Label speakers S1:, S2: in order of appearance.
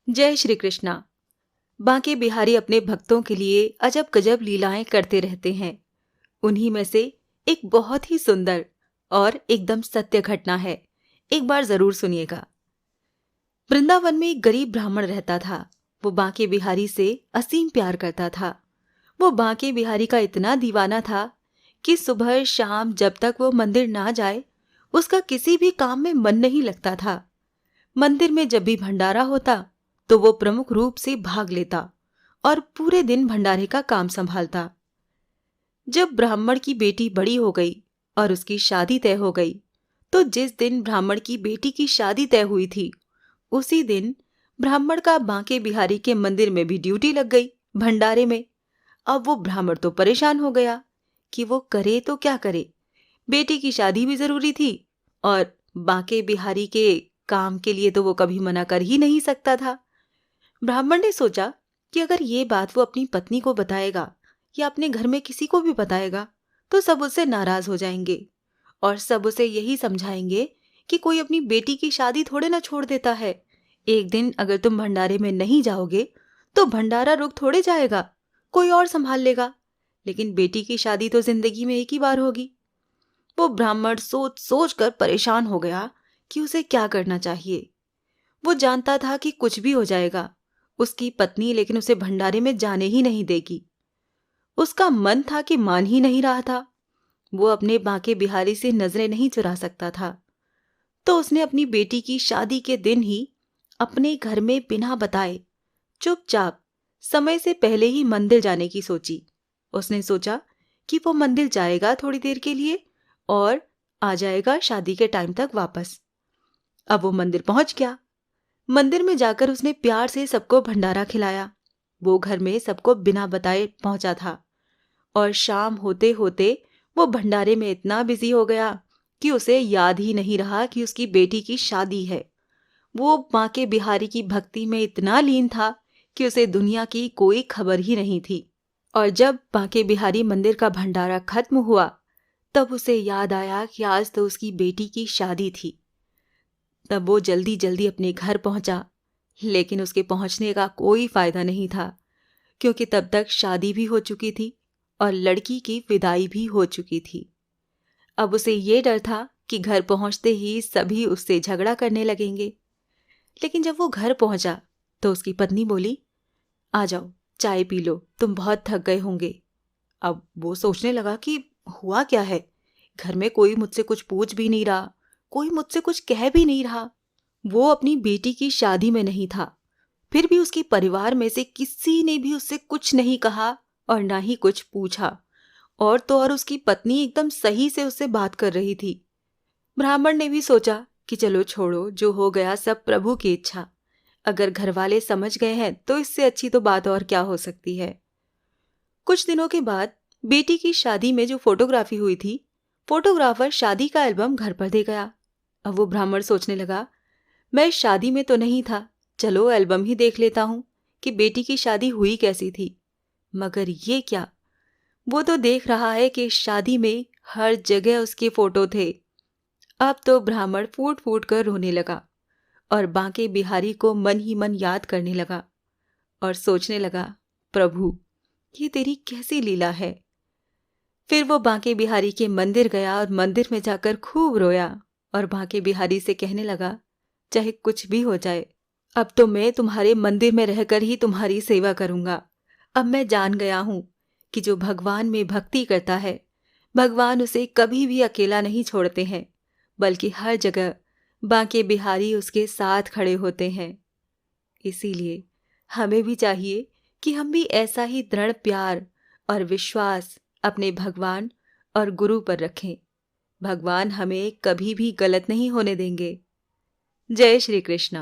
S1: जय श्री कृष्णा। बांके बिहारी अपने भक्तों के लिए अजब गजब लीलाएं करते रहते हैं। उन्हीं में से एक बहुत ही सुंदर और एकदम सत्य घटना है। एक बार जरूर सुनिएगा। वृंदावन में एक गरीब ब्राह्मण रहता था। वो बांके बिहारी से असीम प्यार करता था। वो बांके बिहारी का इतना दीवाना था कि सुबह शाम जब तक वो मंदिर ना जाए उसका किसी भी काम में मन नहीं लगता था। मंदिर में जब भी भंडारा होता तो वो प्रमुख रूप से भाग लेता और पूरे दिन भंडारे का काम संभालता। जब ब्राह्मण की बेटी बड़ी हो गई और उसकी शादी तय हो गई, तो जिस दिन ब्राह्मण की बेटी की शादी तय हुई थी उसी दिन ब्राह्मण का बांके बिहारी के मंदिर में भी ड्यूटी लग गई, भंडारे में। अब वो ब्राह्मण तो परेशान हो गया कि वो करे तो क्या करे। बेटी की शादी भी जरूरी थी और बांके बिहारी के काम के लिए तो वो कभी मना कर ही नहीं सकता था। ब्राह्मण ने सोचा कि अगर ये बात वो अपनी पत्नी को बताएगा या अपने घर में किसी को भी बताएगा तो सब उससे नाराज हो जाएंगे और सब उसे यही समझाएंगे कि कोई अपनी बेटी की शादी थोड़े ना छोड़ देता है। एक दिन अगर तुम भंडारे में नहीं जाओगे तो भंडारा रुक थोड़े जाएगा, कोई और संभाल लेगा। लेकिन बेटी की शादी तो जिंदगी में एक ही बार होगी। वो ब्राह्मण सोच सोच कर परेशान हो गया कि उसे क्या करना चाहिए। वो जानता था कि कुछ भी हो जाएगा, उसकी पत्नी लेकिन उसे भंडारे में जाने ही नहीं देगी। उसका मन था कि मान ही नहीं रहा था। वो अपने बांके बिहारी से नजरें नहीं चुरा सकता था। तो उसने अपनी बेटी की शादी के दिन ही अपने घर में बिना बताए चुपचाप समय से पहले ही मंदिर जाने की सोची। उसने सोचा कि वो मंदिर जाएगा थोड़ी देर के लिए और आ जाएगा शादी के टाइम तक वापस। अब वो मंदिर पहुंच गया। मंदिर में जाकर उसने प्यार से सबको भंडारा खिलाया। वो घर में सबको बिना बताए पहुंचा था और शाम होते होते वो भंडारे में इतना बिजी हो गया कि उसे याद ही नहीं रहा कि उसकी बेटी की शादी है। वो बांके बिहारी की भक्ति में इतना लीन था कि उसे दुनिया की कोई खबर ही नहीं थी। और जब बांके बिहारी मंदिर का भंडारा खत्म हुआ तब उसे याद आया कि आज तो उसकी बेटी की शादी थी। तब वो जल्दी जल्दी अपने घर पहुंचा, लेकिन उसके पहुंचने का कोई फायदा नहीं था क्योंकि तब तक शादी भी हो चुकी थी और लड़की की विदाई भी हो चुकी थी। अब उसे ये डर था कि घर पहुंचते ही सभी उससे झगड़ा करने लगेंगे। लेकिन जब वो घर पहुंचा तो उसकी पत्नी बोली, आ जाओ चाय पी लो, तुम बहुत थक गए होंगे। अब वो सोचने लगा कि हुआ क्या है, घर में कोई मुझसे कुछ पूछ भी नहीं रहा, कोई मुझसे कुछ कह भी नहीं रहा। वो अपनी बेटी की शादी में नहीं था, फिर भी उसके परिवार में से किसी ने भी उससे कुछ नहीं कहा और ना ही कुछ पूछा। और तो और उसकी पत्नी एकदम सही से उससे बात कर रही थी। ब्राह्मण ने भी सोचा कि चलो छोड़ो, जो हो गया सब प्रभु की इच्छा। अगर घर वाले समझ गए हैं तो इससे अच्छी तो बात और क्या हो सकती है। कुछ दिनों के बाद बेटी की शादी में जो फोटोग्राफी हुई थी, फोटोग्राफर शादी का एल्बम घर पर दे गया। अब वो ब्राह्मण सोचने लगा, मैं इस शादी में तो नहीं था, चलो एल्बम ही देख लेता हूं कि बेटी की शादी हुई कैसी थी। मगर ये क्या, वो तो देख रहा है कि इस शादी में हर जगह उसके फोटो थे। अब तो ब्राह्मण फूट फूट कर रोने लगा और बांके बिहारी को मन ही मन याद करने लगा और सोचने लगा, प्रभु ये तेरी कैसी लीला है। फिर वो बांके बिहारी के मंदिर गया और मंदिर में जाकर खूब रोया और बांके बिहारी से कहने लगा, चाहे कुछ भी हो जाए, अब तो मैं तुम्हारे मंदिर में रहकर ही तुम्हारी सेवा करूंगा। अब मैं जान गया हूं कि जो भगवान में भक्ति करता है, भगवान उसे कभी भी अकेला नहीं छोड़ते हैं, बल्कि हर जगह बांके बिहारी उसके साथ खड़े होते हैं। इसीलिए हमें भी चाहिए कि हम भी ऐसा ही दृढ़ प्यार और विश्वास अपने भगवान और गुरु पर रखें। भगवान हमें कभी भी गलत नहीं होने देंगे। जय श्री कृष्णा।